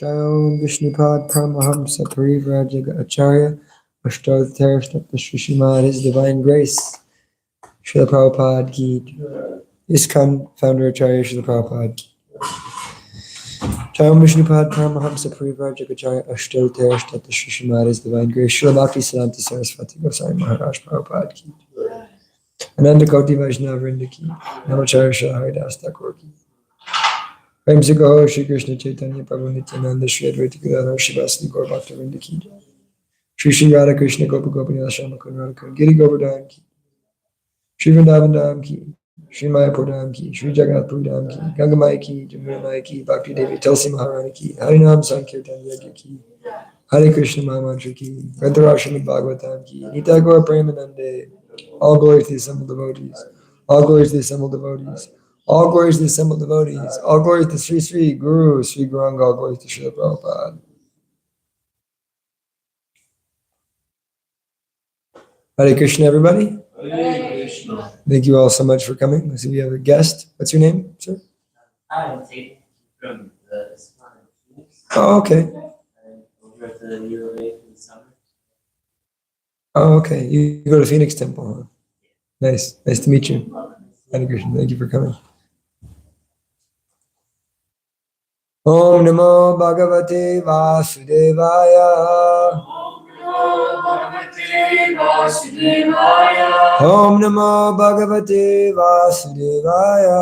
Jai Vishnupad Paramahamsa Parivrajaka Acharya Ashtadhyaaya Srimad, His Divine Grace, Srila Prabhupada Ki, ISKCON Founder Acharya Srila Prabhupada Ki. Jai Vishnupad Paramahamsa Parivrajaka Acharya Ashtadhyaaya Srimad, His Divine Grace, Srila Bhakti Siddhanta Saraswati Goswami Maharaj Prabhupada Ki. Ananda Koti Vaishnava Vrinda Ki, Namacharya Srila Haridas Thakur Ki. Prem se kaho Shri Krishna Chaitanya Prabhu Nityananda Shri Advaita Gadadhar Shivasadi Gaur Bhakta Vrinda Ki Jai. Shri Radha Krishna Gopa Gopinath Shama Kun Radha Giri Govardhan Ki, Shri Vrindavan Dham Ki, Shri Mayapur Dham Ki, Shri Jagannath Puri Dham Ki, Ganga Mai Ki, Jamuna Mai Ki, Bhakti Devi Tulsi Maharani Ki, Harinam Sankirtan Yagya Ki, Hare Krishna Mahamantra Ki, Grantara Srimad Bhagavatam Ki, Nita Gaur Premanande. All glory to the assembled devotees. All glory to the assembled devotees. All glory to the assembled devotees. All glory to Sri Sri Guru, Sri Gauranga. All glory to Srila Prabhupada. Hare Krishna, everybody. Hare Krishna. Thank you all so much for coming. I see we have a guest. What's your name, sir? I'm Tate from the Srimad. Oh, okay. I'm over at the UOA for the summer. Oh, okay. You go to Phoenix Temple, huh? Nice. Nice to meet you. Hare Krishna. Thank you for coming. Om Namo Bhagavate Vasudevaya. Om Namo Bhagavate Vasudevaya.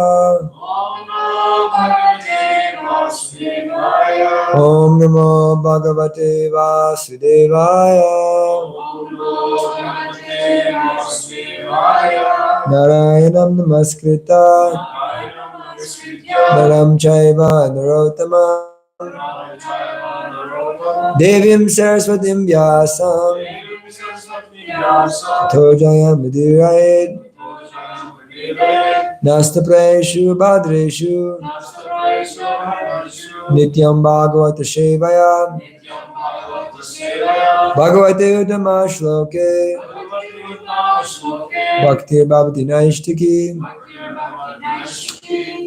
Om Namo Bhagavate Vasudevaya. Narayanam Namaskritya Naram Chaiva Narottamam Devim Saraswatim Vyasam Tato Jayam Vidirayet Nastapraeshu Bhadreshu Nityam Bhagavata Shevaya Bhagavate Uttama Shloke Bhaktir Bhavati Naishtaki.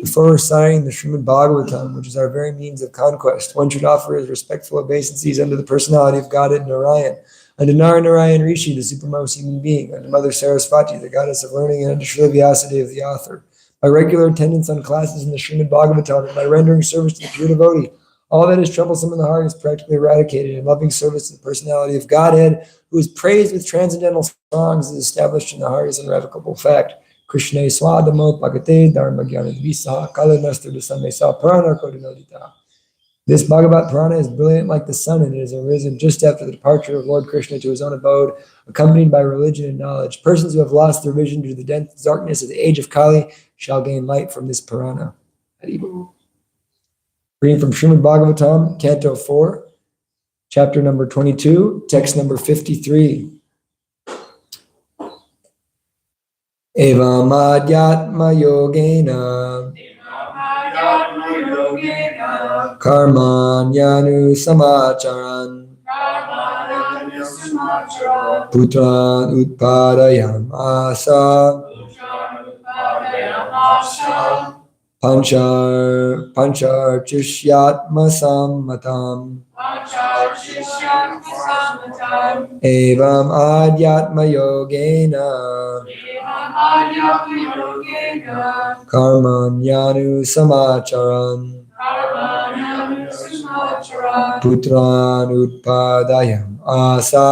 Before reciting the Srimad Bhagavatam, which is our very means of conquest, one should offer his respectful obeisances unto the personality of Godhead Narayan, unto Narayan Rishi, the supremmost human being, unto Mother Saraswati, the goddess of learning, and unto Srila Vyasadeva, the author. By regular attendance on classes in the Srimad Bhagavatam, and by rendering service to the pure devotee, all that is troublesome in the heart is practically eradicated, and loving service to the personality of Godhead, who is praised with transcendental songs, is established in the heart as an irrevocable fact. Krishna Swadamo Pagate Dharma Gyana Dvisa Kala Nastra Dusamesa Purana Kodinodita. This Bhagavat Purana is brilliant like the sun, and it has arisen just after the departure of Lord Krishna to his own abode, accompanied by religion and knowledge. Persons who have lost their vision due to the dense darkness of the age of Kali shall gain light from this Purana. Reading from Srimad Bhagavatam, Canto 4, chapter number 22, text number 53. Evam adhyatma yogena karmanyanu samacharan putran utpadayam asa panchar chishyatma sammatam evam adhyatma yogena karmanyanu samacharan putran utpadayam asa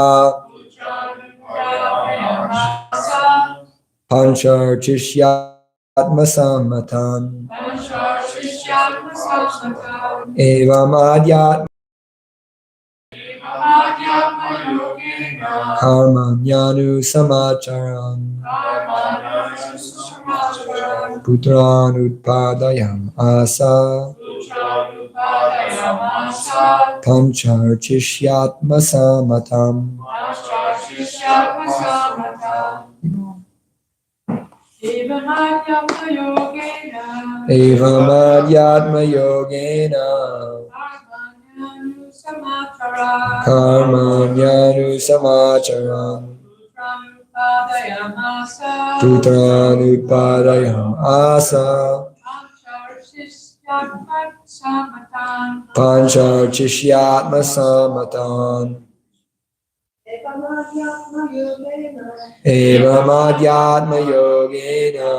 panchar chishyatma sammatam evam adhyatma karmanyanu samacharan putran utpadayam asa panchar chishyatma sammatam. Evam adhyatma yogena karmanyanu samacharan putran utpadayam asa Pancharchishyatma samatan. Evamadhyatma yogena.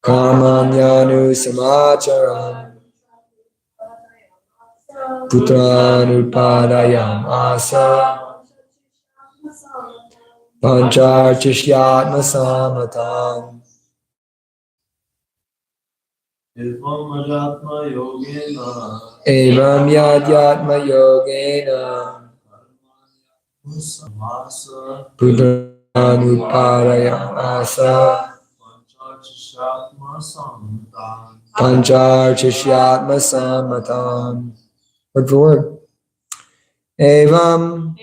Kamanyanu samacharam. Putranupadayam asa. Pancharchishyatma samatan. Evamadhyatma yogena. Evam yadyatma yogena. Samasa. Putranupadayam asa. Pancharchishyatma samatan. Pancharchishyatma samatan. Word for word. Evam.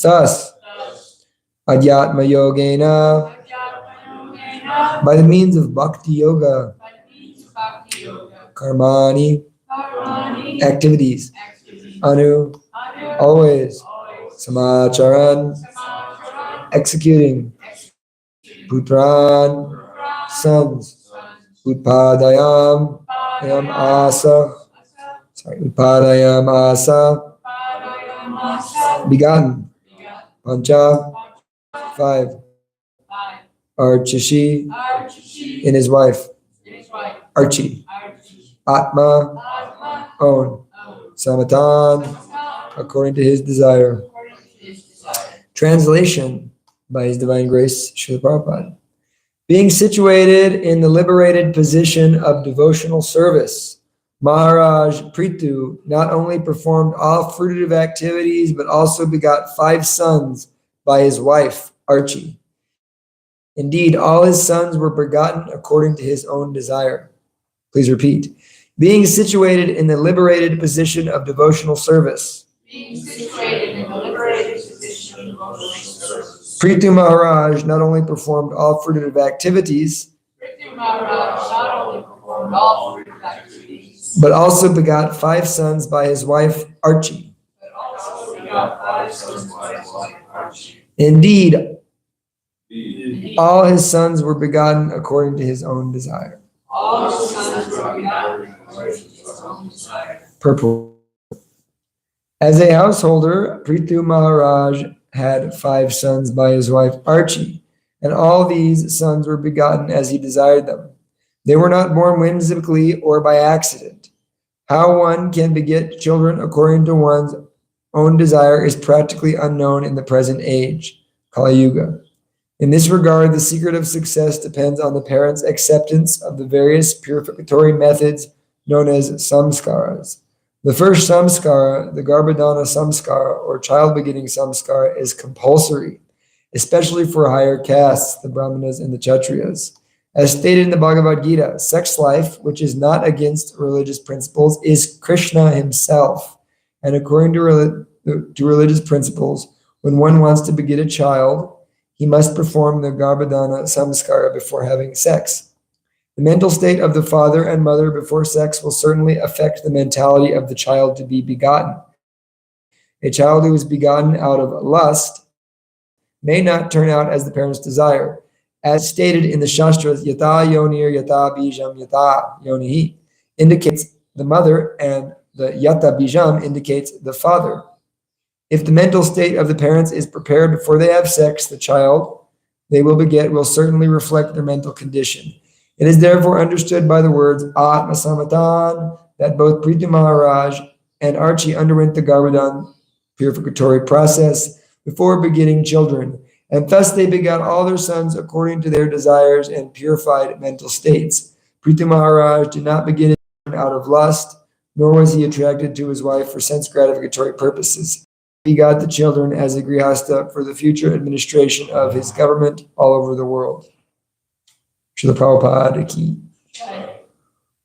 Thus. Adhyatma yogena. By the means of bhakti yoga. Karmani. Activities. Anu. Always. Samacharan. Executing. Putran. Sons. Utpadayam. Yam asa. Utpadayam asa. Begotten. Pancha. 5. Archishi. In his wife. Archi. Atma. Own. Samatan. According to his desire. Translation by His Divine Grace, Srila Prabhupada. Being situated in the liberated position of devotional service, Maharaj Prithu not only performed all fruitive activities, but also begot 5 sons by his wife, Archi. Indeed, all his sons were begotten according to his own desire. Please repeat. Being situated in the liberated position of devotional service, Prithu Maharaj not only performed all fruitive activities, but also begot 5 sons by his wife Archi. Indeed, all his sons were begotten according to his own desire. Purport. As a householder, Prithu Maharaj had 5 sons by his wife Archi, and all these sons were begotten as he desired them. They were not born whimsically or by accident. How one can beget children according to one's own desire is practically unknown in the present age, Kali Yuga. In this regard, the secret of success depends on the parents' acceptance of the various purificatory methods known as samskaras. The first samskara, the Garbhadana samskara or child begetting samskara, is compulsory, especially for higher castes, the Brahmanas and the Kshatriyas. As stated in the Bhagavad Gita, sex life, which is not against religious principles, is Krishna himself. And according to religious principles, when one wants to beget a child, he must perform the Garbhadana samskara before having sex. The mental state of the father and mother before sex will certainly affect the mentality of the child to be begotten. A child who is begotten out of lust may not turn out as the parents desire. As stated in the Shastras, yata yonir yata bijam yata yonihi indicates the mother, and the yata bijam indicates the father. If the mental state of the parents is prepared before they have sex, the child they will beget will certainly reflect their mental condition. It is therefore understood by the words Atma Samatan that both Prithu Maharaj and Archi underwent the Garbhadana purificatory process before begetting children, and thus they begot all their sons according to their desires and purified mental states. Prithu Maharaj did not beget out of lust, nor was he attracted to his wife for sense gratificatory purposes. He got the children as a grihasta for the future administration of his government all over the world. Srila Prabhupada ki.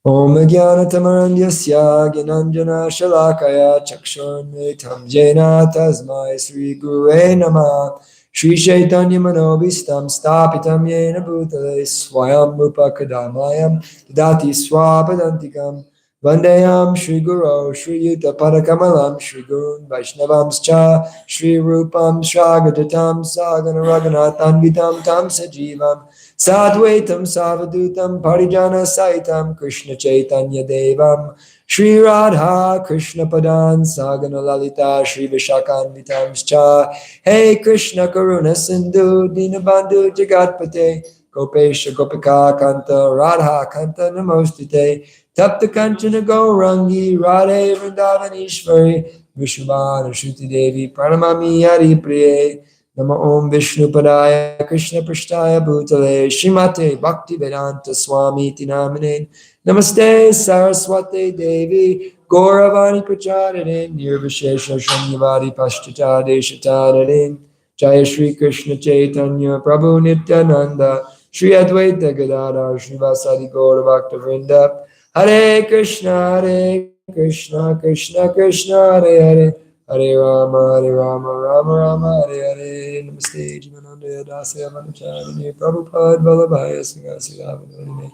Om Jnanatamarandhyasya Gyananjana Shalakaya Chakshurunmilitam Jena Tasmai Sri Gurue Namah Sri Chaitanya Manobhistam Stapitam Yena Bhutale Swayam Rupa Kadamayam Dadati Swapadantikam Vandeyam Shri Guru Shri Yuta Padakamalam Shri Gurun Vaishnavamscha Shri Rupam Shagadatam Sagana Raghunath Anvitam Tam Sajivam Sadvaitam Savadutam Parijana Saitam Krishna Chaitanya Devam Shri Radha Krishna Padan Sagana Lalita Shri Vishakanvitamscha Hey Krishna Karuna Sindhu Dinabandhu Jagatpate Gopesha Gopika Kanta Radha Kanta Namostite Tapta Kanchana Gaurangi Radhe Vrindavanishvari Vishvana Shruti Devi Pranamami Hari Priye Nama Om Vishnu Padaya Krishna Prashtaya Bhutale Shrimate Bhakti Vedanta Swami Tinamane Namaste Saraswate Devi Gauravani Pracharane Nirvishesha Shanyavadi Pashtata Deshatadane Jaya Shri Krishna Chaitanya Prabhu Nityananda Shri Advaita Gadadhar Srivasadi Gaura Bhakta Vrinda Hare Krishna Krishna Krishna Krishna Hare Hare Hare Rama, Rama Rama, Hare Hare. Namaste, Jivananda, Dasa, Manacharani, Prabhupada, Vallabhaya, Singasi, Ravanani,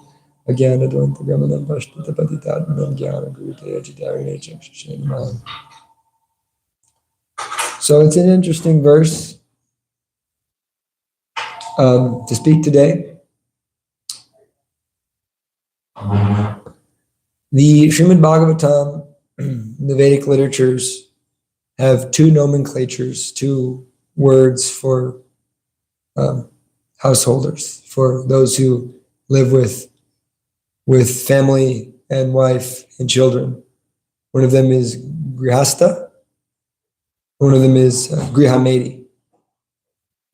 Agyana, Dvanta, Gamanam, Pashtita, Patitatmanam, Gyana, Gurute, Ajitarine, Chakshishan, So it's an interesting verse to speak today. The Srimad Bhagavatam, the Vedic literatures, have two nomenclatures, two words for householders, for those who live with family and wife and children. One of them is grihasta, one of them is grihamedi.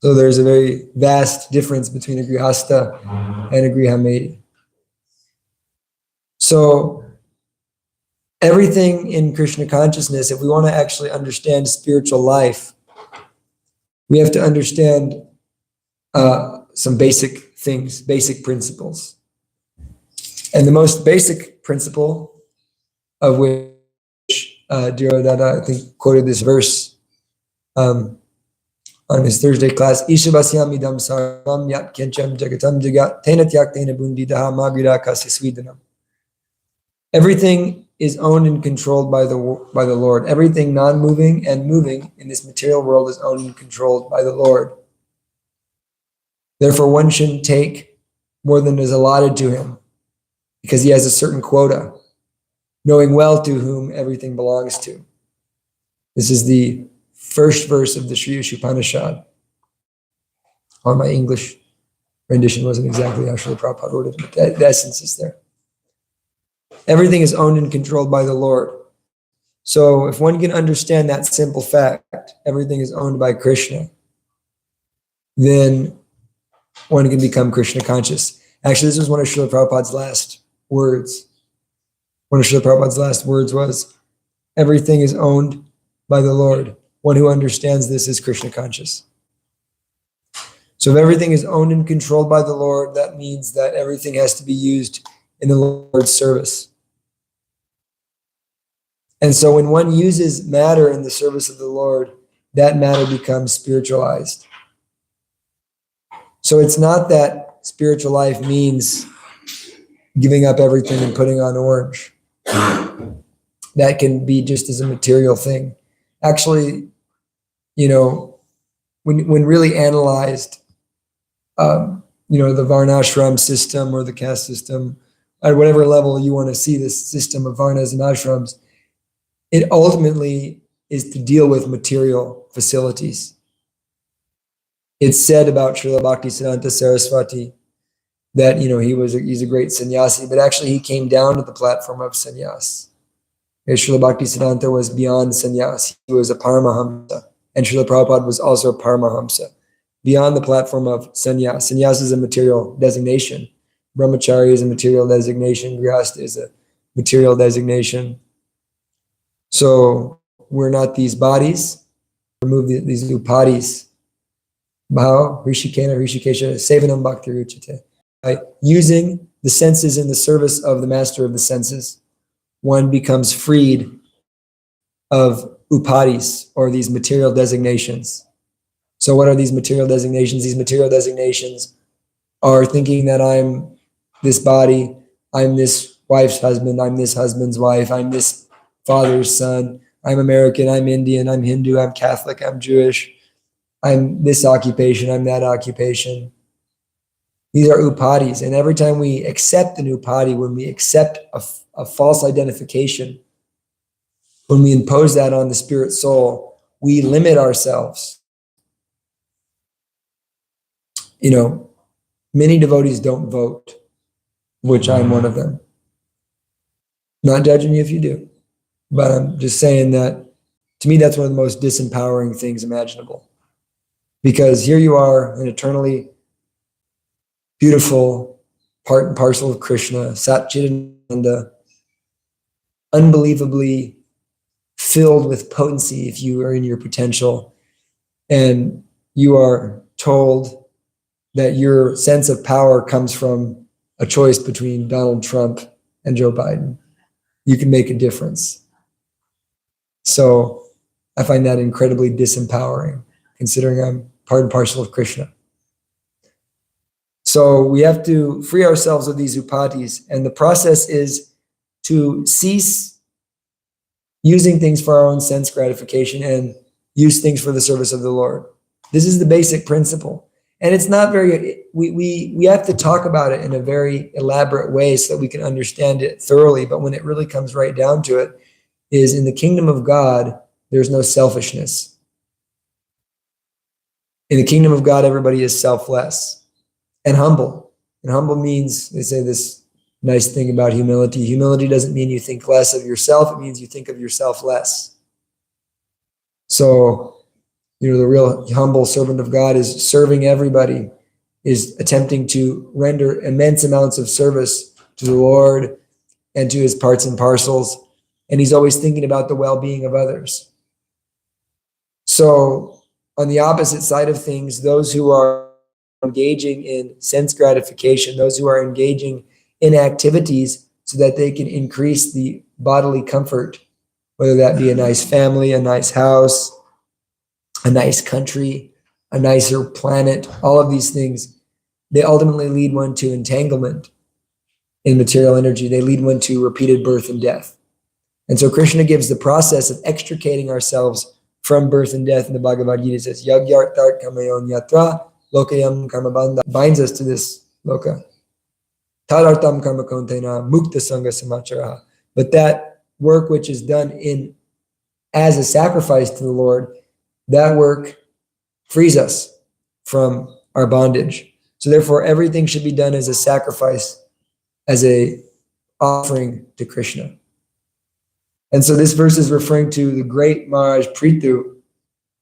So there's a very vast difference between a grihasta and a grihamedi. So everything in Krishna consciousness, if we want to actually understand spiritual life, we have to understand some basic things, basic principles. And the most basic principle of which Dhiro Dada, I think, quoted this verse on his Thursday class, Ishabasyam idam sarvam yat kencham jagatam jagat tena tyaktena bundidaha magrida kasisvidanam. Everything is owned and controlled by the Lord. Everything non-moving and moving in this material world is owned and controlled by the Lord. Therefore, one shouldn't take more than is allotted to him, because he has a certain quota, knowing well to whom everything belongs to. This is the first verse of the Sri Upanishad. Or my English rendition wasn't exactly how Srila Prabhupada wrote it, but the essence is there. Everything is owned and controlled by the Lord. So if one can understand that simple fact, everything is owned by Krishna, then one can become Krishna conscious. Actually, this was one of Srila Prabhupada's last words. One of Srila Prabhupada's last words was, everything is owned by the Lord. One who understands this is Krishna conscious. So if everything is owned and controlled by the Lord, that means that everything has to be used in the Lord's service. And so when one uses matter in the service of the Lord, that matter becomes spiritualized. So it's not that spiritual life means giving up everything and putting on orange. That can be just as a material thing. Actually, when really analyzed, the varnashram system or the caste system, at whatever level you want to see this system of varnas and ashrams, it ultimately is to deal with material facilities. It's said about Srila Bhaktisiddhanta Saraswati that he's a great sannyasi, but actually he came down to the platform of sannyas. Srila Bhaktisiddhanta was beyond sannyas. He was a paramahamsa, and Srila Prabhupada was also a paramahamsa, beyond the platform of sannyas. Sannyas is a material designation. Brahmachari is a material designation. Grihastha is a material designation. So we're not these bodies. Remove these upadis. Bhava, Rishikena, Rishikesha, Sevanam Bhakti Ruchate. By using the senses in the service of the master of the senses, one becomes freed of upadis, or these material designations. So what are these material designations? These material designations are thinking that I'm this body, I'm this wife's husband, I'm this husband's wife, I'm this father's son, I'm American, I'm Indian, I'm Hindu, I'm Catholic, I'm Jewish, I'm this occupation, I'm that occupation. These are upadis. And every time we accept an upadi, when we accept a false identification, when we impose that on the spirit soul, we limit ourselves. You know, many devotees don't vote, which I'm one of them. Not judging you if you do, but I'm just saying that to me, that's one of the most disempowering things imaginable. Because here you are, an eternally beautiful part and parcel of Krishna, Satchidananda, unbelievably filled with potency if you are in your potential. And you are told that your sense of power comes from a choice between Donald Trump and Joe Biden. You can make a difference. So I find that incredibly disempowering, considering I'm part and parcel of Krishna. So we have to free ourselves of these upadis. And the process is to cease using things for our own sense gratification and use things for the service of the Lord. This is the basic principle. And it's not very, we have to talk about it in a very elaborate way so that we can understand it thoroughly. But when it really comes right down to it, is in the kingdom of God, there's no selfishness. In the kingdom of God, everybody is selfless and humble. And humble means, they say this nice thing about humility. Humility doesn't mean you think less of yourself. It means you think of yourself less. So, you know, the real humble servant of God is serving everybody, is attempting to render immense amounts of service to the Lord and to his parts and parcels. And he's always thinking about the well-being of others. So on the opposite side of things, those who are engaging in sense gratification, those who are engaging in activities so that they can increase the bodily comfort, whether that be a nice family, a nice house, a nice country, a nicer planet, all of these things, they ultimately lead one to entanglement in material energy. They lead one to repeated birth and death. And so Krishna gives the process of extricating ourselves from birth and death in the Bhagavad Gita. It says, Yagyartart kamayon yatra lokayam karmabandha, binds us to this loka. Tadartam karma kontena mukta sangha samachara. But that work which is done as a sacrifice to the Lord, that work frees us from our bondage. So therefore, everything should be done as a sacrifice, as a offering to Krishna. And so this verse is referring to the great Maharaj Prithu,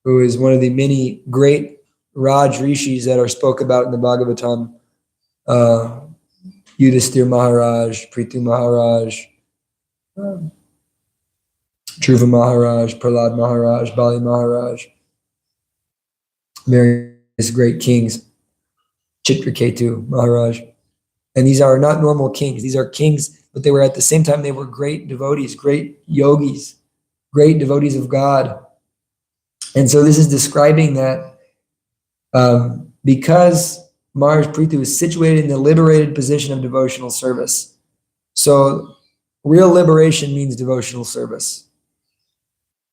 who is one of the many great Raj Rishis that are spoke about in the Bhagavatam. Yudhisthira Maharaj, Prithu Maharaj, Dhruva Maharaj, Prahlad Maharaj, Bali Maharaj, various great kings, Chitraketu Maharaj. And these are not normal kings. These are kings, but they were at the same time, they were great devotees, great yogis, great devotees of God. And so this is describing that because Maharaj Prithu is situated in the liberated position of devotional service. So real liberation means devotional service.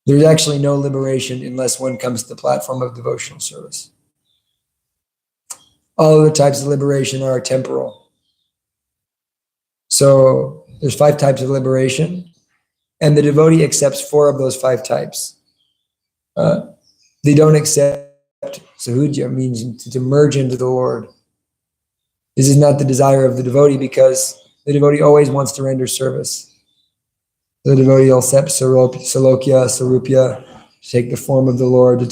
There's actually no liberation unless one comes to the platform of devotional service. All other types of liberation are temporal. So there's 5 types of liberation, and the devotee accepts 4 of those 5 types. They don't accept sahujya, means to merge into the Lord. This is not the desire of the devotee because the devotee always wants to render service. The devotee will accept salokya, sarupya, to take the form of the Lord, to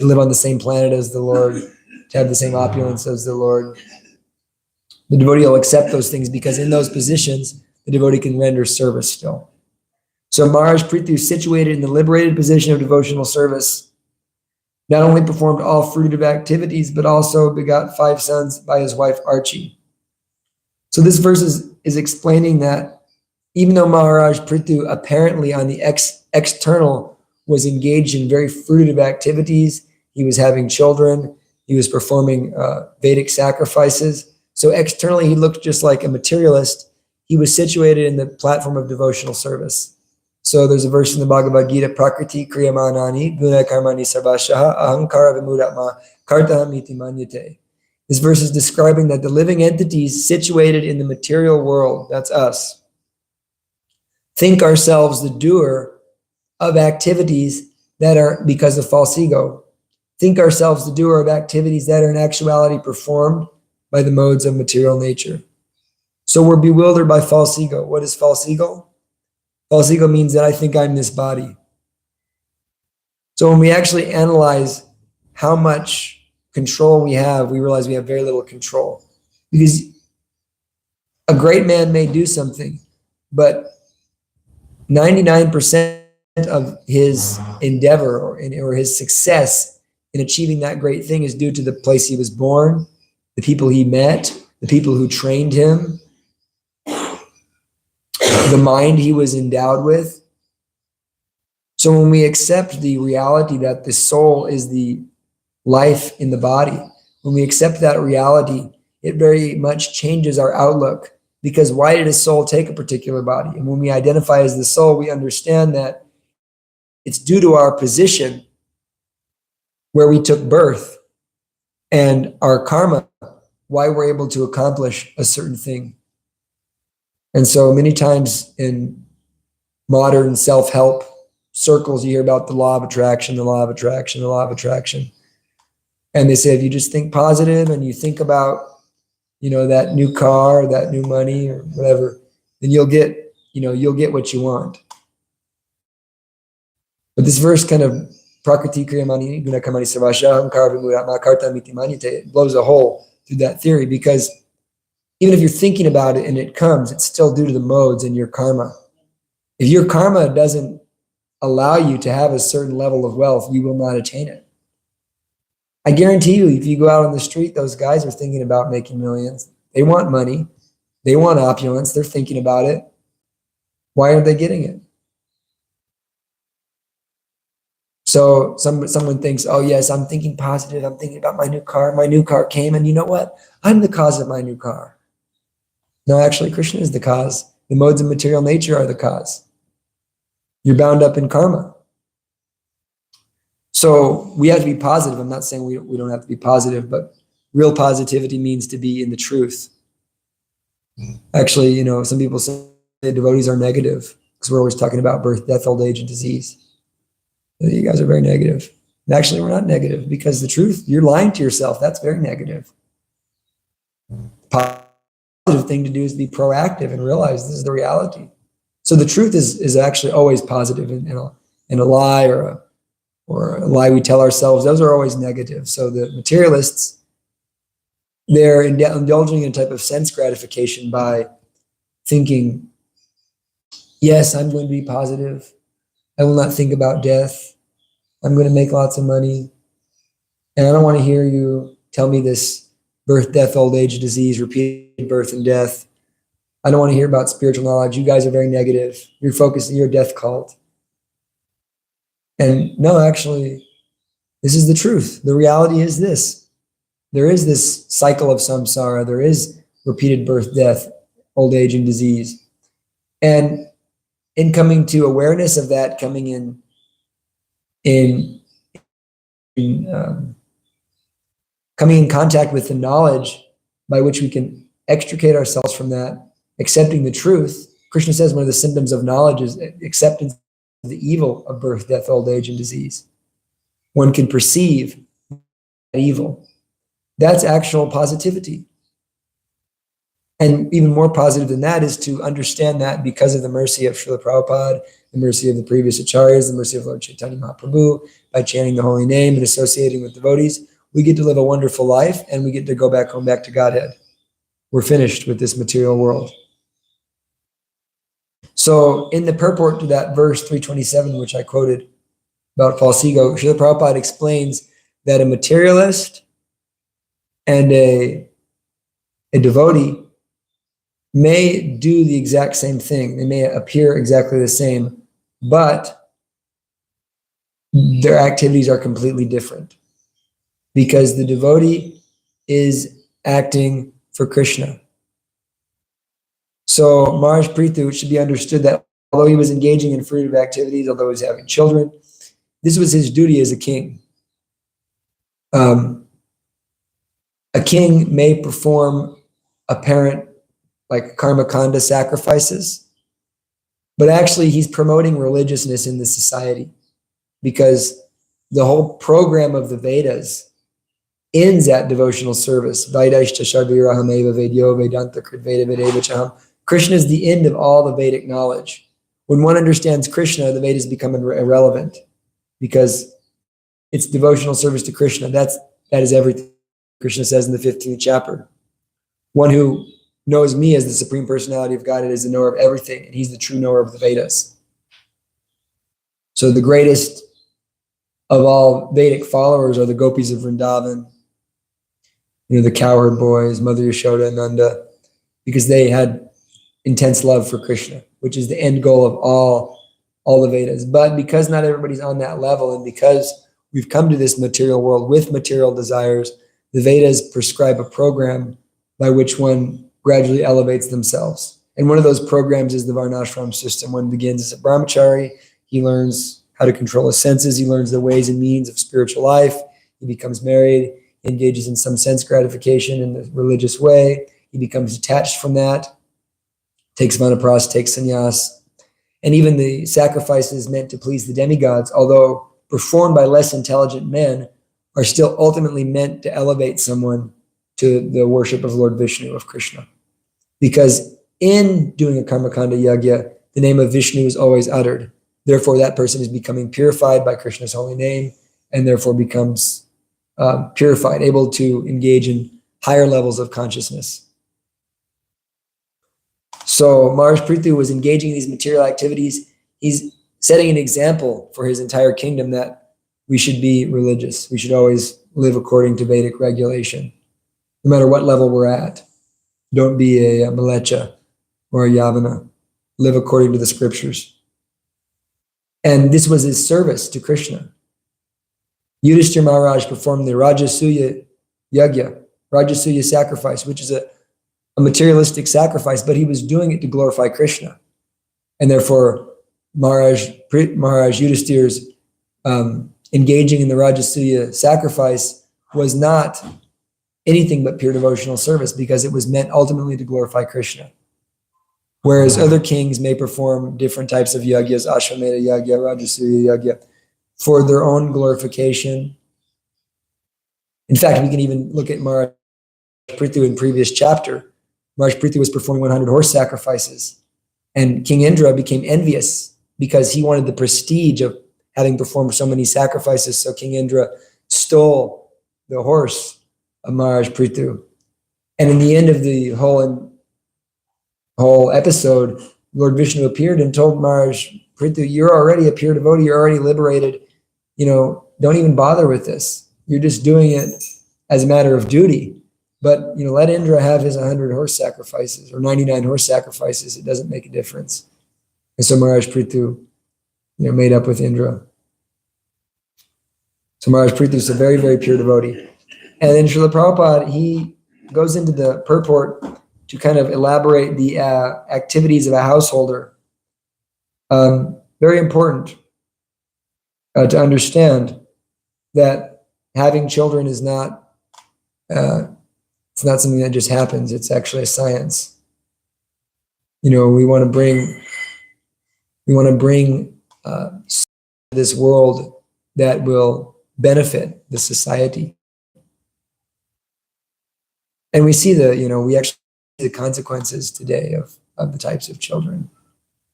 live on the same planet as the Lord, to have the same opulence as the Lord. The devotee will accept those things because in those positions, the devotee can render service still. So Maharaj Prithu, situated in the liberated position of devotional service, not only performed all fruitive activities, but also begot 5 sons by his wife Archie. So this verse is explaining that even though Maharaj Prithu apparently on the external was engaged in very fruitive activities, he was having children, he was performing Vedic sacrifices. So externally, he looked just like a materialist. He was situated in the platform of devotional service. So there's a verse in the Bhagavad Gita, Prakriti kriyamanani guna karmani sarvashaha ahankara vimudatma kartaham iti manyate. This verse is describing that the living entities situated in the material world, that's us, think ourselves the doer of activities that are, because of false ego, think ourselves the doer of activities that are in actuality performed by the modes of material nature. So we're bewildered by false ego. What is false ego? False ego means that I think I'm this body. So when we actually analyze how much control we have, we realize we have very little control. Because a great man may do something, but 99% of his endeavor or his success in achieving that great thing is due to the place he was born, the people he met, the people who trained him, the mind he was endowed with. So when we accept the reality that the soul is the life in the body, when we accept that reality, it very much changes our outlook. Because why did a soul take a particular body? And when we identify as the soul, we understand that it's due to our position where we took birth and our karma, why we're able to accomplish a certain thing. And so many times in modern self-help circles, you hear about the law of attraction, the law of attraction, the law of attraction. And they say, if you just think positive and you think about, that new car, that new money or whatever, then you'll get what you want. But this verse kind of prakriti kriyamani gunakamani sarvasha ahankara vimuratma karta miti manyate blows a hole through that theory, because even if you're thinking about it and it comes, it's still due to the modes and your karma. If your karma doesn't allow you to have a certain level of wealth, you will not attain it. I guarantee you, if you go out on the street, those guys are thinking about making millions. They want money. They want opulence. They're thinking about it. Why aren't they getting it? So someone thinks, oh yes, I'm thinking positive. I'm thinking about my new car. My new car came, and you know what? I'm the cause of my new car. No, actually, Krishna is the cause. The modes of material nature are the cause. You're bound up in karma. So we have to be positive. I'm not saying we don't have to be positive, but real positivity means to be in the truth. Actually, some people say devotees are negative because we're always talking about birth, death, old age, and disease. You guys are very negative. And actually, we're not negative, because the truth, you're lying to yourself. That's very negative. Positive thing to do is be proactive and realize this is the reality. So the truth is actually always positive, and a lie or a lie we tell ourselves, those are always negative. So the materialists, they're indulging in a type of sense gratification by thinking, yes, I'm going to be positive. I will not think about death. I'm going to make lots of money. And I don't want to hear you tell me this birth, death, old age, disease, repeated birth and death. I don't want to hear about spiritual knowledge. You guys are very negative. You're focused on your death cult. And no, actually, this is the truth. The reality is this. There is this cycle of samsara. There is repeated birth, death, old age, and disease. And in coming to awareness of that, coming in coming in contact with the knowledge by which we can extricate ourselves from that, accepting the truth. Krishna says one of the symptoms of knowledge is acceptance of the evil of birth, death, old age, and disease. One can perceive evil. That's actual positivity. And even more positive than that is to understand that because of the mercy of Srila Prabhupada, the mercy of the previous acharyas, the mercy of Lord Chaitanya Mahaprabhu, by chanting the holy name and associating with devotees, we get to live a wonderful life, and we get to go back home, back to Godhead. We're finished with this material world. So in the purport to that verse 327, which I quoted about false ego, Srila Prabhupada explains that a materialist and a devotee may do the exact same thing. They may appear exactly the same, but their activities are completely different, because the devotee is acting for Krishna. So Maharaj Prithu, it should be understood that although he was engaging in fruitive activities, although he was having children, this was his duty as a king. A king may perform apparent like karma kanda sacrifices, but actually he's promoting religiousness in the society because the whole program of the Vedas ends at devotional service. Vaidashta Sharvirahameva Vedyo Vedanta Kridveda Vedevachaham. Krishna is the end of all the Vedic knowledge. When one understands Krishna, the Vedas become irrelevant because it's devotional service to Krishna. That is everything. Krishna says in the 15th chapter. One who knows me as the Supreme Personality of Godhead is the knower of everything, and he's the true knower of the Vedas. So the greatest of all Vedic followers are the gopis of Vrindavan, the cowherd boys, Mother Yashoda and Nanda, because they had intense love for Krishna, which is the end goal of all the Vedas. But because not everybody's on that level, and because we've come to this material world with material desires, the Vedas prescribe a program by which one gradually elevates themselves. And one of those programs is the Varnashram system. One begins as a brahmachari. He learns how to control his senses. He learns the ways and means of spiritual life. He becomes married, engages in some sense gratification in the religious way. He becomes detached from that, takes vanapras, takes sannyas. And even the sacrifices meant to please the demigods, although performed by less intelligent men, are still ultimately meant to elevate someone to the worship of Lord Vishnu, of Krishna. Because in doing a karmakanda yagya, the name of Vishnu is always uttered. Therefore, that person is becoming purified by Krishna's holy name, and therefore becomes purified, able to engage in higher levels of consciousness. So Maharaj Prithu was engaging in these material activities. He's setting an example for his entire kingdom that we should be religious. We should always live according to Vedic regulation, no matter what level we're at. Don't be a malecha or a yavana. Live according to the scriptures. And this was his service to Krishna. Yudhishthira Maharaj performed the Rajasuya Yagya, Rajasuya sacrifice, which is a materialistic sacrifice, but he was doing it to glorify Krishna. And therefore, Maharaj Yudhishthira's engaging in the Rajasuya sacrifice was not anything but pure devotional service, because it was meant ultimately to glorify Krishna. Whereas other kings may perform different types of yagyas, Ashwamedha Yagya, Rajasuya Yagya, for their own glorification. In fact, we can even look at Maharaj Prithu in previous chapter. Maharaj Prithu was performing 100 horse sacrifices, and King Indra became envious because he wanted the prestige of having performed so many sacrifices. So King Indra stole the horse of Maharaj Prithu. And in the end of the whole episode, Lord Vishnu appeared and told Maharaj Prithu, you're already a pure devotee, you're already liberated. Don't even bother with this. You're just doing it as a matter of duty. But, let Indra have his 100 horse sacrifices or 99 horse sacrifices. It doesn't make a difference. And so Maharaj Prithu, made up with Indra. So Maharaj Prithu is a very, very pure devotee. And then Srila Prabhupada, he goes into the purport to kind of elaborate the activities of a householder. Very important to understand that having children is not, it's not something that just happens. It's actually a science. We want to bring this world that will benefit the society. And we see we actually see the consequences today of the types of children.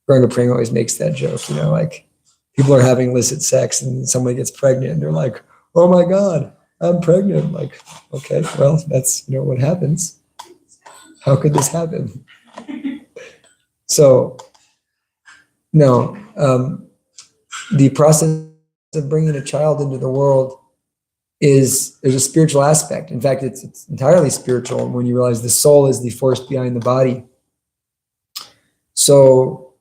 Gauranga Prema always makes that joke, like people are having illicit sex and somebody gets pregnant and they're like, oh my God, I'm pregnant. Like, okay, well, that's, what happens. How could this happen? So, no, the process of bringing a child into the world there's a spiritual aspect. In fact, it's entirely spiritual when you realize the soul is the force behind the body. So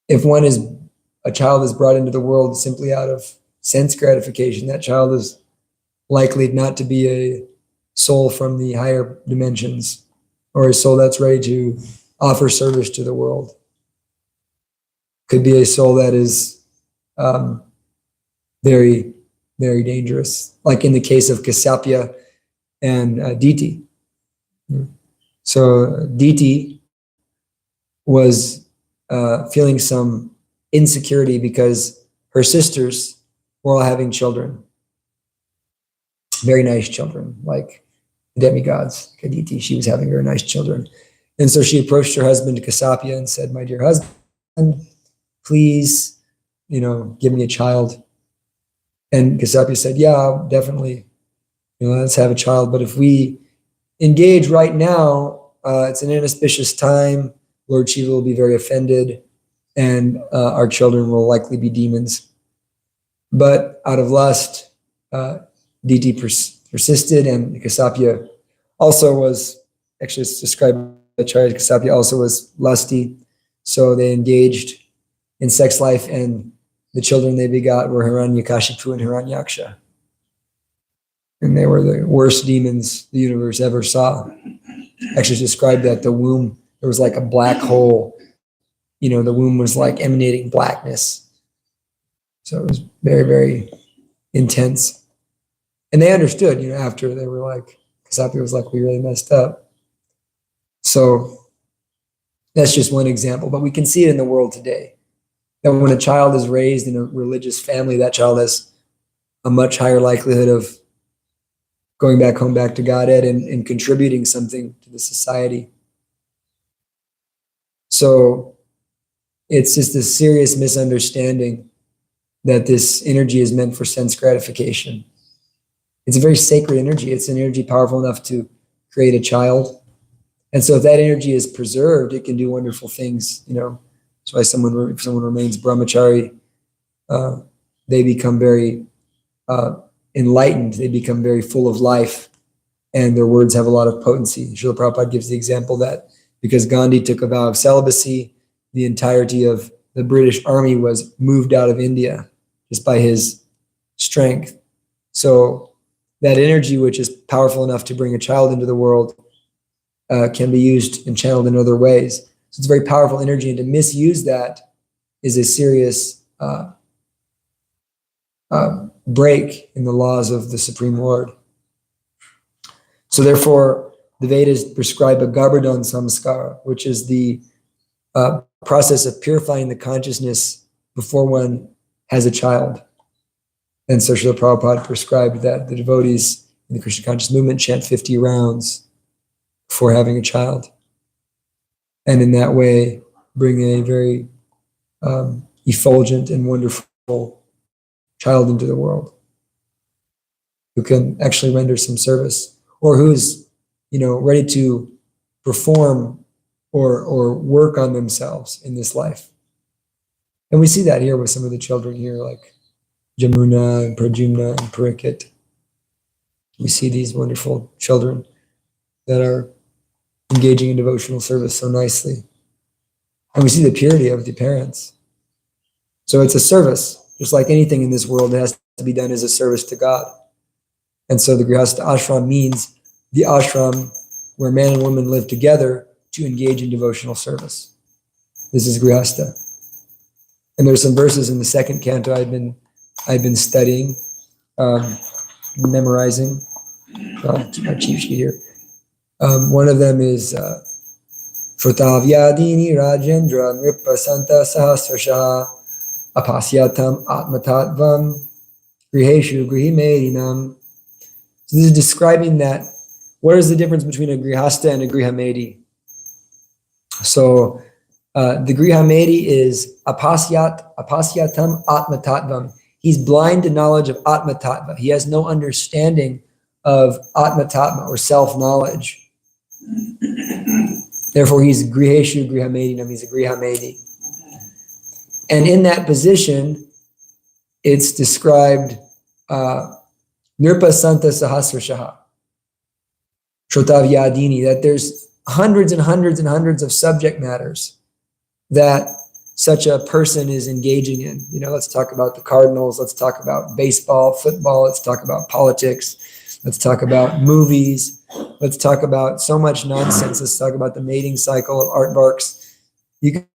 if a child is brought into the world simply out of sense gratification, that child is likely not to be a soul from the higher dimensions, or a soul that's ready to offer service to the world. Could be a soul that is very, very dangerous. Like in the case of Kasapya, and Diti. So Diti was feeling some insecurity because her sisters were all having children, very nice children, like demigods. Aditi, she was having very nice children. And so she approached her husband, Kasapya, and said, "My dear husband, please, give me a child." And Kasapya said, "Yeah, definitely, let's have a child. But if we engage right now, it's an inauspicious time. Lord Shiva will be very offended, and our children will likely be demons." But out of lust, Diti persisted, and Kasapya also was, actually it's described by Acharya, Kasapya also was lusty. So they engaged in sex life, and the children they begot were Hiranyakashipu and Hiranyaksha. And they were the worst demons the universe ever saw. Actually, it's described that the womb, there was like a black hole. The womb was like emanating blackness. So it was very, very intense. And they understood, after they were like, Kasapya was like, "We really messed up." So that's just one example, but we can see it in the world today. That when a child is raised in a religious family, that child has a much higher likelihood of going back home, back to Godhead, and contributing something to the society. So it's just a serious misunderstanding that this energy is meant for sense gratification. It's a very sacred energy. It's an energy powerful enough to create a child. And so if that energy is preserved, it can do wonderful things. That's why if someone remains brahmachari, they become very enlightened. They become very full of life, and their words have a lot of potency. Srila Prabhupada gives the example that because Gandhi took a vow of celibacy, the entirety of the British army was moved out of India just by his strength. So that energy, which is powerful enough to bring a child into the world, can be used and channeled in other ways. So it's a very powerful energy, and to misuse that is a serious break in the laws of the Supreme Lord. So therefore, the Vedas prescribe a Garbhodhan samskara, which is the process of purifying the consciousness before one has a child. And so Srila Prabhupada prescribed that the devotees in the Krishna conscious movement chant 50 rounds before having a child. And in that way, bring a very effulgent and wonderful child into the world who can actually render some service, or who's, ready to perform or work on themselves in this life. And we see that here with some of the children here, like Jamuna and Prajumna and Parikit. We see these wonderful children that are engaging in devotional service so nicely. And we see the purity of the parents. So it's a service, just like anything in this world that has to be done as a service to God. And so the Grihastha ashram means the ashram where man and woman live together to engage in devotional service. This is Grihastha. And there's some verses in the second canto I've been studying, memorizing. My cheat sheet here. One of them is Shrotavyadini Rajendra Nripa Santa Sahasrasha Apasyatam Atmatatvam Griheshu Grihimedinam. So this is describing that. What is the difference between a Grihastha and a Grihamedi? So the Grihamedi is Apasyatam Atmatatvam. He's blind to knowledge of Atmatattva. He has no understanding of Atmatattva or self-knowledge. Therefore, he's Griheshu Grihamedinam. He's a Grihamedi. And in that position, it's described Nirpa Santa Sahasrashaha, Shrotavyadini, that there's hundreds and hundreds and hundreds of subject matters that such a person is engaging in. Let's talk about the Cardinals, let's talk about baseball, football, let's talk about politics, let's talk about movies, let's talk about so much nonsense, let's talk about the mating cycle of aardvarks. You can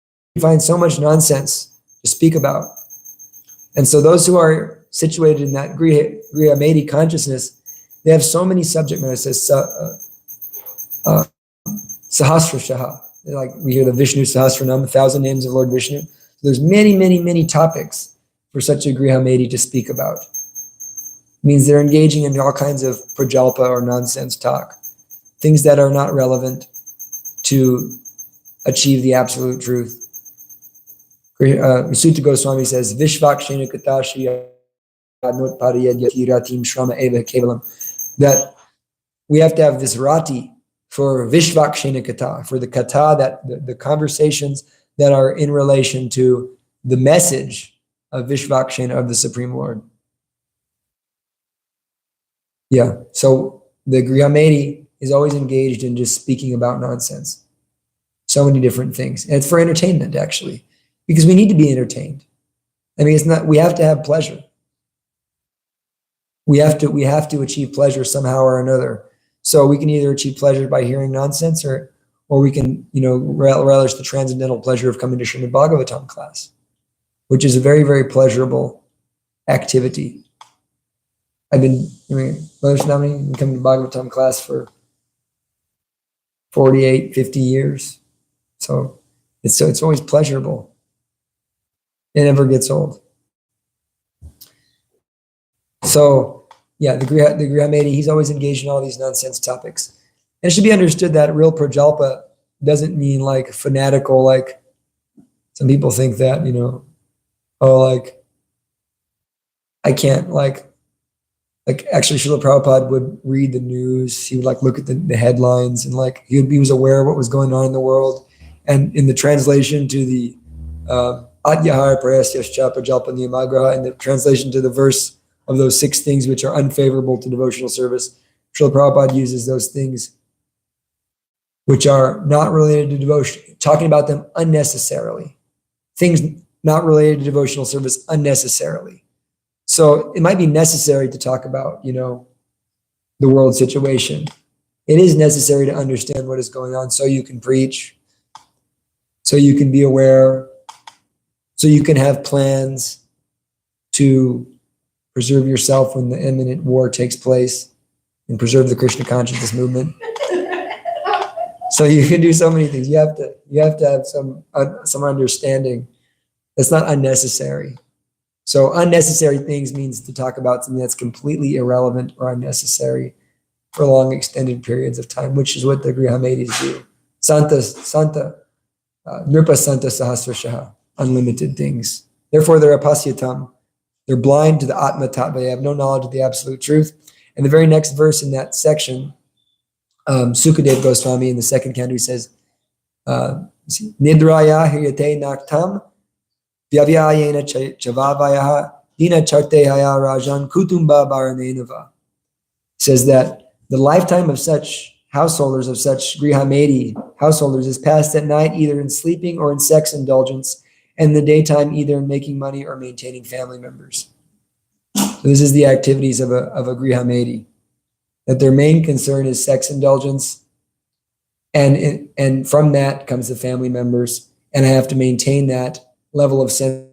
find so much nonsense to speak about. And so those who are situated in that Grihamedi consciousness, They have so many subject matter. It says Sahasra Shaha. Like we hear the Vishnu Sahasranam, 1,000 names of Lord Vishnu. So there's many, many, many topics for such a Grihamedi to speak about. It means they're engaging in all kinds of prajalpa or nonsense talk, things that are not relevant to achieve the absolute truth. Sutta Goswami says, Vishvakshena Katashi Shrama Eva Kevalam, that we have to have this rati for Vishvakshena Kata, for the kata, that the conversations that are in relation to the message of Vishvakshena, of the Supreme Lord. Yeah, so the Grihamedi is always engaged in just speaking about nonsense. So many different things. And it's for entertainment, actually, because we need to be entertained. I mean, it's not, we have to have pleasure. We have to achieve pleasure somehow or another. So we can either achieve pleasure by hearing nonsense, or we can, relish the transcendental pleasure of coming to Srimad Bhagavatam class, which is a very, very pleasurable activity. I've been, Brother Shnami, been coming to Bhagavatam class for 48, 50 years. So it's always pleasurable. It never gets old. So yeah, the Grihamedi, he's always engaged in all these nonsense topics. And it should be understood that real prajalpa doesn't mean like fanatical, like some people think that, I can't like actually Srila Prabhupada would read the news. He would look at the headlines, and he was aware of what was going on in the world. And in the translation to the Adyahara Prayasyascha Prajalpa Niyamagraha, in the translation to the verse of those 6 things which are unfavorable to devotional service, Srila Prabhupada uses those things which are not related to devotion, talking about them unnecessarily. Things not related to devotional service unnecessarily. So it might be necessary to talk about, the world situation. It is necessary to understand what is going on so you can preach, so you can be aware, so you can have plans to preserve yourself when the imminent war takes place, and preserve the Krishna consciousness movement. So you can do so many things. You have to have some understanding. That's not unnecessary. So unnecessary things means to talk about something that's completely irrelevant or unnecessary for long extended periods of time, which is what the Grihamedis do. Nirpa Santa Sahasrashaha, unlimited things. Therefore, they're apasyatam. They're blind to the Atma Tattva. They have no knowledge of the absolute truth. And the very next verse in that section, Sukadev Goswami in the 2nd canto says, Nidraya hiryate naktam vyavyayena chavavayaha dina chartehaya rajan kutumba baranenava. Says that the lifetime of such householders, of such Grihamedi householders, is passed at night either in sleeping or in sex indulgence, and in the daytime either in making money or maintaining family members. So this is the activities of a Grihamedi, that their main concern is sex indulgence, and from that comes the family members, and I have to maintain that level of sense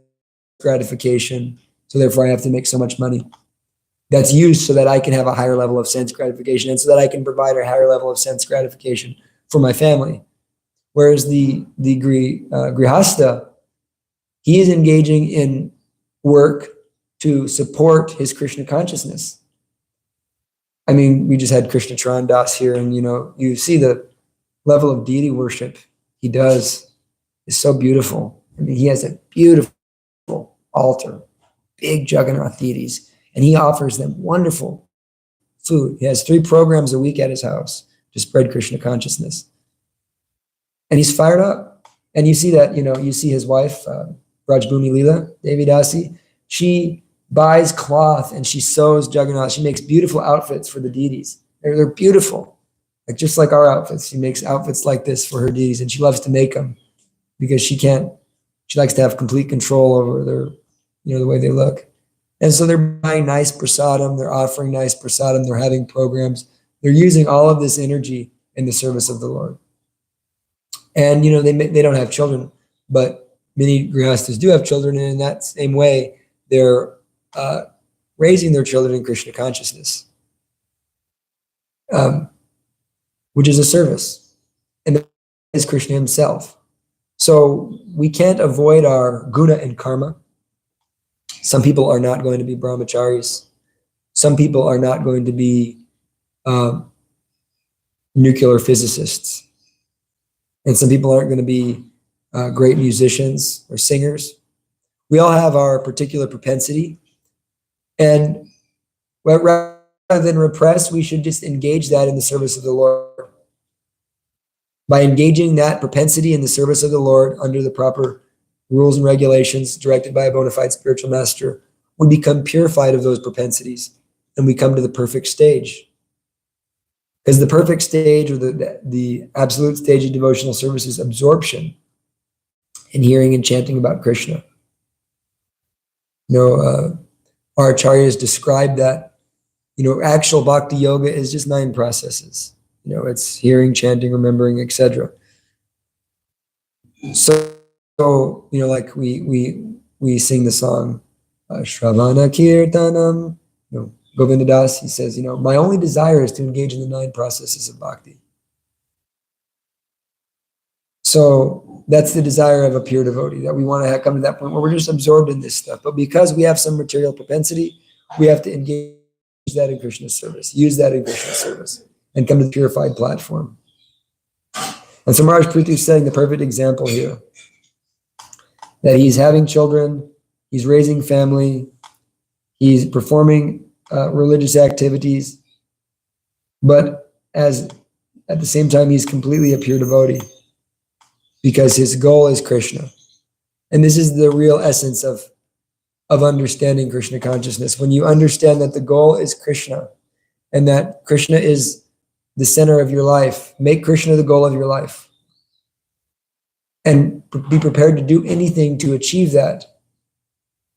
gratification, so therefore I have to make so much money. That's used so that I can have a higher level of sense gratification, and so that I can provide a higher level of sense gratification for my family. Whereas the Grihasta, he is engaging in work to support his Krishna consciousness. I mean, we just had Krishna Charan Das here, and you see the level of deity worship he does is so beautiful. I mean, he has a beautiful altar, big Jagannath deities, and he offers them wonderful food. He has 3 programs a week at his house to spread Krishna consciousness. And he's fired up. And you see that, you see his wife, Rajbhumi Leela, Devi Dasi, she buys cloth and she sews Jagannath. She makes beautiful outfits for the deities. They're beautiful, just like our outfits. She makes outfits like this for her deities, and she loves to make them because she likes to have complete control over their, the way they look. And so they're buying nice prasadam, they're offering nice prasadam, they're having programs. They're using all of this energy in the service of the Lord. And, they don't have children, but many grihastas do have children, and in that same way, they're raising their children in Krishna consciousness. which is a service, and that is Krishna himself. So we can't avoid our guna and karma. Some people are not going to be brahmacharis. Some people are not going to be nuclear physicists. And some people aren't going to be great musicians or singers. We all have our particular propensity. And rather than repress, we should just engage that in the service of the Lord. By engaging that propensity in the service of the Lord under the proper rules and regulations directed by a bona fide spiritual master, we become purified of those propensities and we come to the perfect stage. Because the perfect stage, or the absolute stage of devotional service, is absorption in hearing and chanting about Krishna. Our acharyas describe that, actual bhakti yoga is just 9 processes. It's hearing, chanting, remembering, etc. So like we sing the song, Shravana Kirtanam, Govinda Das, he says, my only desire is to engage in the 9 processes of bhakti. So that's the desire of a pure devotee, that we want to come to that point where we're just absorbed in this stuff. But because we have some material propensity, we have to engage that in Krishna's service, use that in Krishna's service, and come to the purified platform. And so Maharaj Prithu is setting the perfect example here, that he's having children, he's raising family, he's performing religious activities, but at the same time, he's completely a pure devotee because his goal is Krishna. And this is the real essence of understanding Krishna consciousness. When you understand that the goal is Krishna and that Krishna is the center of your life, make Krishna the goal of your life and be prepared to do anything to achieve that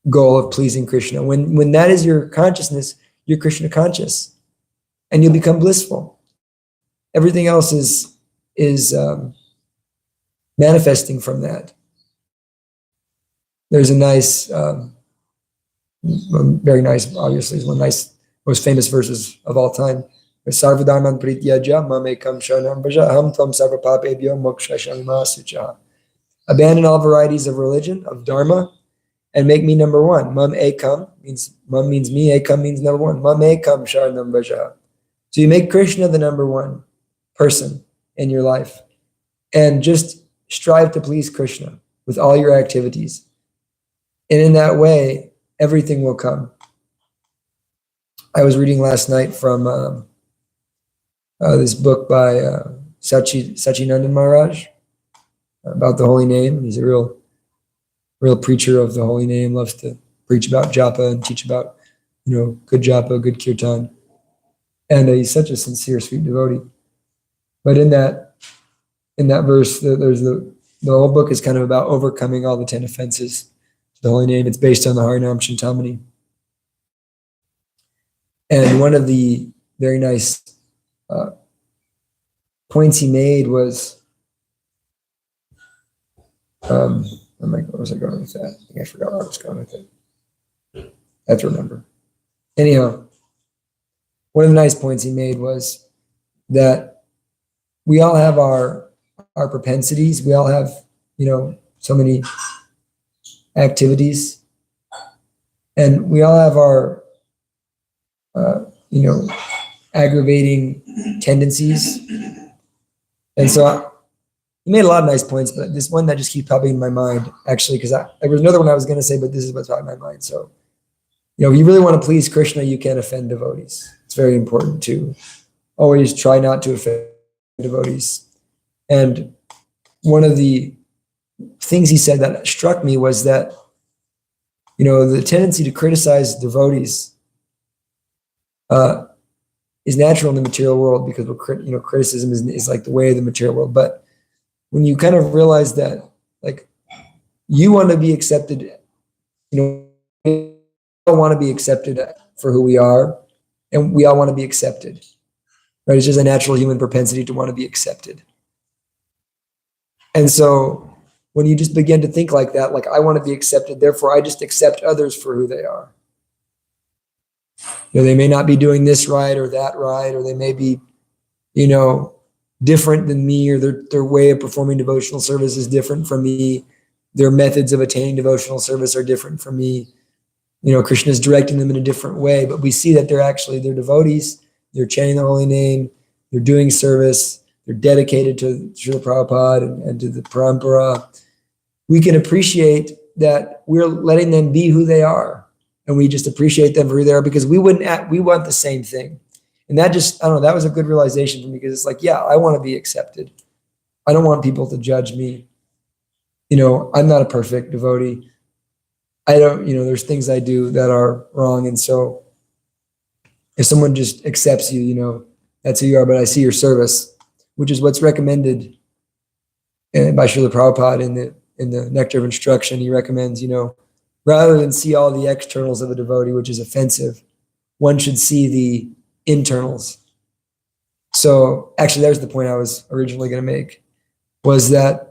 goal of pleasing Krishna. When that is your consciousness, you're Krishna conscious, and you'll become blissful. Everything else is manifesting from that. There's a nice, very nice, obviously, is one nice, most famous verses of all time. Sarvadharman prityaja mamekam sharanam bhaja aham tvam sarva papebhyo moksha shamima sucha. Abandon all varieties of religion, of dharma, and make me number one. Mam ekam means me, ekam means number one. Mam ekam sharanam bhaja. So you make Krishna the number one person in your life and just strive to please Krishna with all your activities. And in that way, everything will come. I was reading last night from this book by Sachinandan Maharaj about the holy name. He's a real preacher of the holy name, loves to preach about japa and teach about, good japa, good kirtan. And he's such a sincere, sweet devotee. But in that verse, there's the whole book is kind of about overcoming all the 10 offenses to the holy name. It's based on the Harinam Chintamani. And one of the very nice points he made was, where was I going with that? I think I forgot where I was going with it. I have to remember. Anyhow, one of the nice points he made was that we all have our propensities. We all have, so many activities. And we all have our, aggravating tendencies. And so he made a lot of nice points, but this one that just keeps popping in my mind, actually, because there was another one I was going to say, but this is what's popping in my mind. So, if you really want to please Krishna, you can't offend devotees. It's very important to always try not to offend devotees. And one of the things he said that struck me was that, the tendency to criticize devotees is natural in the material world because criticism is like the way of the material world. But when you kind of realize that, like, you want to be accepted, we all want to be accepted for who we are, and we all want to be accepted, right? It's just a natural human propensity to want to be accepted. And so when you just begin to think like that, like, I want to be accepted, therefore I just accept others for who they are. They may not be doing this right or that right, or they may be different than me, or their way of performing devotional service is different from me. Their methods of attaining devotional service are different from me. Krishna is directing them in a different way, but we see that they're devotees. They're chanting the holy name. They're doing service. They're dedicated to Srila Prabhupada and to the parampara. We can appreciate that we're letting them be who they are, and we just appreciate them for who they are, because we want the same thing. And that that was a good realization for me, because it's like, yeah, I want to be accepted. I don't want people to judge me. I'm not a perfect devotee. I don't, there's things I do that are wrong. And so if someone just accepts you, that's who you are, but I see your service, which is what's recommended by Srila Prabhupada in the Nectar of Instruction. He recommends, rather than see all the externals of a devotee, which is offensive, one should see the internals. So actually, there's the point I was originally going to make, was that,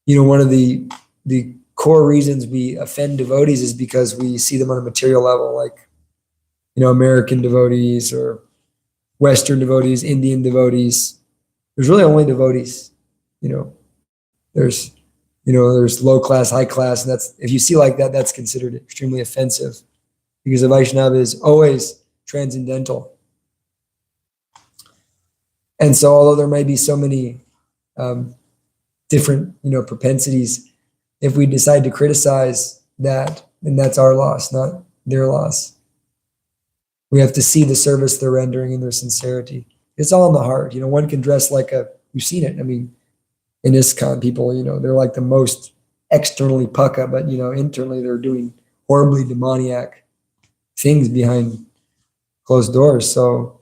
one of the core reasons we offend devotees is because we see them on a material level, like, American devotees or Western devotees, Indian devotees. There's really only devotees. There's low class, high class, and if you see like that, that's considered extremely offensive, because a Vaishnava is always transcendental. And so, although there may be so many different, propensities, if we decide to criticize that, then that's our loss, not their loss. We have to see the service they're rendering and their sincerity. It's all in the heart. One can dress like we've seen it. I mean, in ISKCON, people, they're like the most externally pucka, but, internally they're doing horribly demoniac things behind closed doors. So,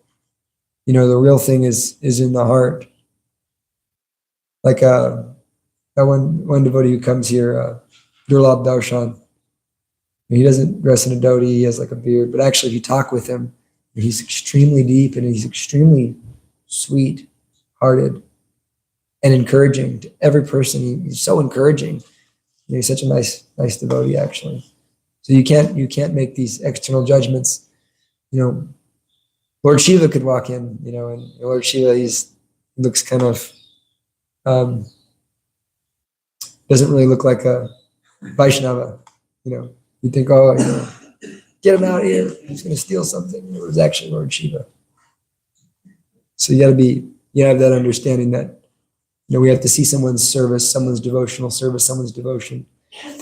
the real thing is in the heart. Like that one devotee who comes here, Durlabh Darshan, he doesn't dress in a dhoti, he has like a beard, but actually if you talk with him, he's extremely deep and he's extremely sweet-hearted and encouraging to every person. He's so encouraging. He's such a nice devotee, actually. So you can't make these external judgments. Lord Shiva could walk in, and Lord Shiva, he looks kind of doesn't really look like a Vaishnava. You think, get him out of here, he's going to steal something. It was actually Lord Shiva. So you have that understanding that, we have to see someone's service, someone's devotional service, someone's devotion.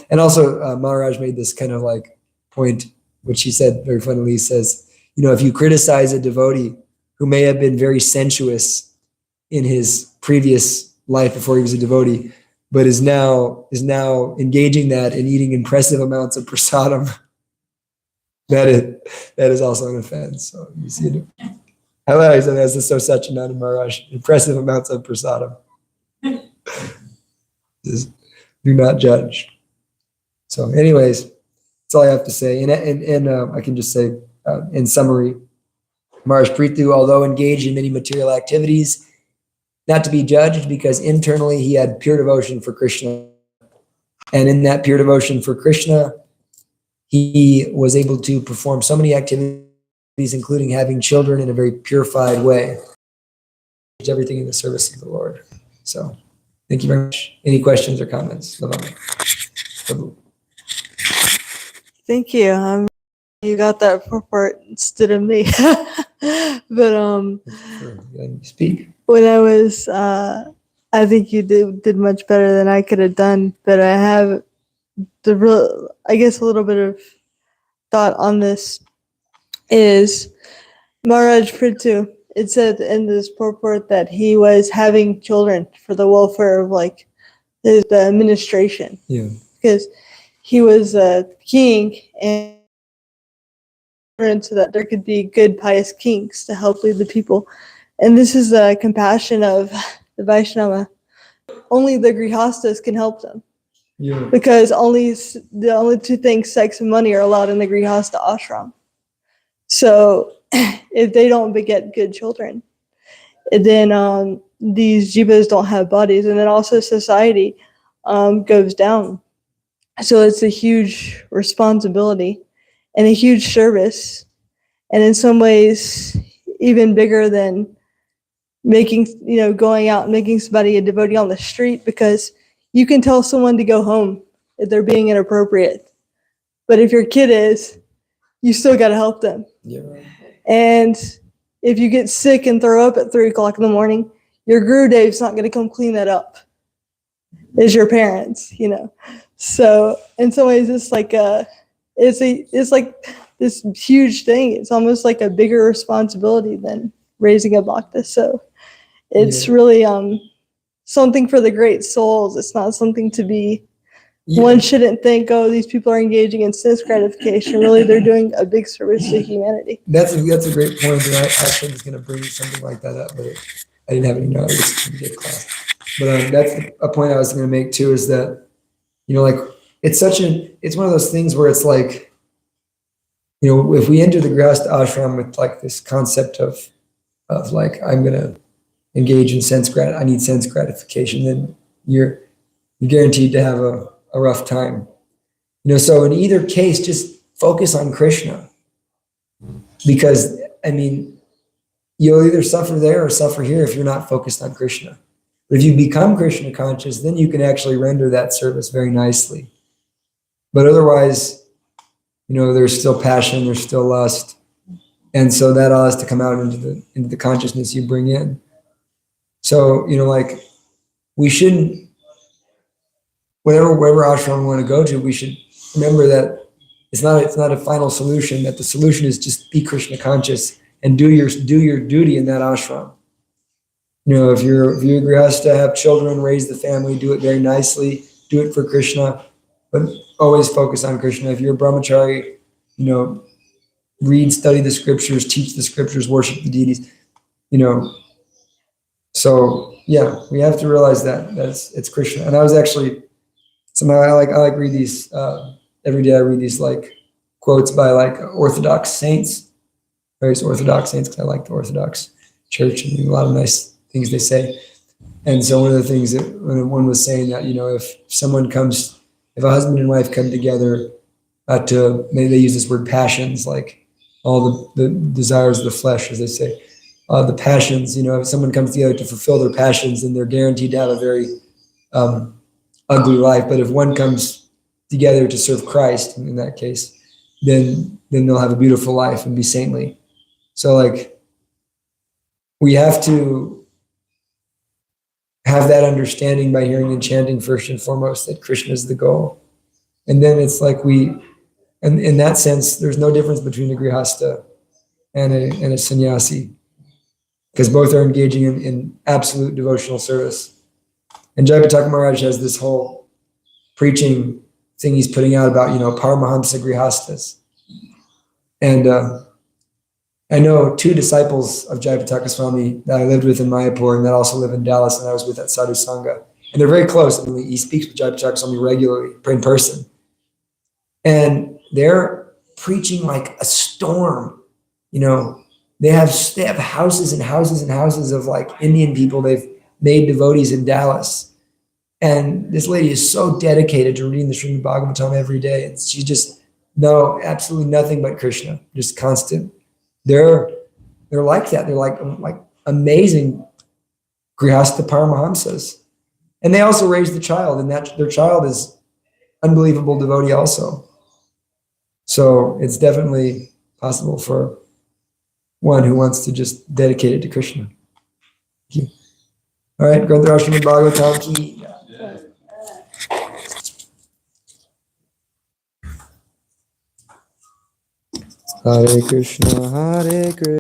And also, Maharaj made this kind of like point, which he said very funnily. He says, if you criticize a devotee who may have been very sensuous in his previous life before he was a devotee, but is now engaging that and eating impressive amounts of prasadam, that is also an offense. So you see it. Hello, he said, that's so such a Maharaj, impressive amounts of prasadam. Just do not judge. So anyways, that's all I have to say. And I can just say, in summary, Maharaj Prithu, although engaged in many material activities, not to be judged, because internally he had pure devotion for Krishna. And in that pure devotion for Krishna, he was able to perform so many activities, including having children in a very purified way. Everything in the service of the Lord. So thank you very much. Any questions or comments? Thank you. You got that part instead of me. But speak. When I was, I think you did much better than I could have done. But I have a little bit of thought on this is Maharaj Prithu. It said in this purport that he was having children for the welfare of the administration. Yeah. Because he was a king, and so that there could be good, pious kings to help lead the people. And this is the compassion of the Vaishnava. Only the Grihastas can help them. Yeah. Because the only two things, sex and money, are allowed in the Grihasta ashram. So if they don't beget good children, then these jivas don't have bodies, and then also society goes down. So it's a huge responsibility and a huge service, and in some ways even bigger than going out and making somebody a devotee on the street, because you can tell someone to go home if they're being inappropriate. But if your kid is, you still got to help them. Yeah. And if you get sick and throw up at 3:00 in the morning, your Gurudev's not going to come clean that up. It's your parents, So in some ways, it's like it's like this huge thing. It's almost like a bigger responsibility than raising a bhakta. So it's really something for the great souls. It's not something to be. Yeah. One shouldn't think, oh, these people are engaging in sense gratification. Really, they're doing a big service to humanity. That's a great point, and I actually was going to bring something like that up, but I didn't have any notes to get class. But that's a point I was going to make too, is that it's one of those things where it's like, if we enter the Grihastha ashram with like this concept of like, I'm going to engage in I need sense gratification, then you're guaranteed to have a rough time. So in either case, just focus on Krishna, because you'll either suffer there or suffer here if you're not focused on Krishna. But if you become Krishna conscious, then you can actually render that service very nicely. But otherwise, there's still passion, there's still lust, and so that all has to come out into the consciousness you bring in. So like, we shouldn't, wherever ashram we want to go to, we should remember that it's not a final solution. That the solution is just be Krishna conscious and do your duty in that ashram. If you're grihastha, have children, raise the family, do it very nicely, do it for Krishna, but always focus on Krishna. If you're a brahmachari, read, study the scriptures, teach the scriptures, worship the deities, So yeah, we have to realize that it's Krishna. And I was actually, somehow I like read these every day. I read these like quotes by like Orthodox saints, various Orthodox saints, because I like the Orthodox Church and a lot of nice things they say. And so one of the things that one was saying that, if a husband and wife come together maybe they use this word passions, like all the desires of the flesh, as they say, the passions, if someone comes together to fulfill their passions, then they're guaranteed to have a very ugly life. But if one comes together to serve Christ, in that case, then they'll have a beautiful life and be saintly. So like, we have to have that understanding by hearing and chanting first and foremost that Krishna is the goal. And then it's like and in that sense, there's no difference between a grihastha and a sannyasi, because both are engaging in absolute devotional service. And Jayapataka Maharaj has this whole preaching thing he's putting out about, Paramahamsa grihasthas. And I know two disciples of Jayapataka Swami that I lived with in Mayapur and that also live in Dallas, and I was with at Sadhu Sangha. And they're very close. He speaks with Jayapataka Swami regularly, in person. And they're preaching like a storm. They have houses and houses and houses of like Indian people they've made devotees in Dallas. And this lady is so dedicated to reading the Srimad Bhagavatam every day. And she just, absolutely nothing but Krishna, just constant. They're like that. They're like amazing Grihastha Paramahamsas. And they also raise the child, and that their child is unbelievable devotee also. So it's definitely possible for one who wants to just dedicate it to Krishna. Thank you. All right, Grantha Srimad Bhagavatam ki. Hare Krishna, Hare Krishna.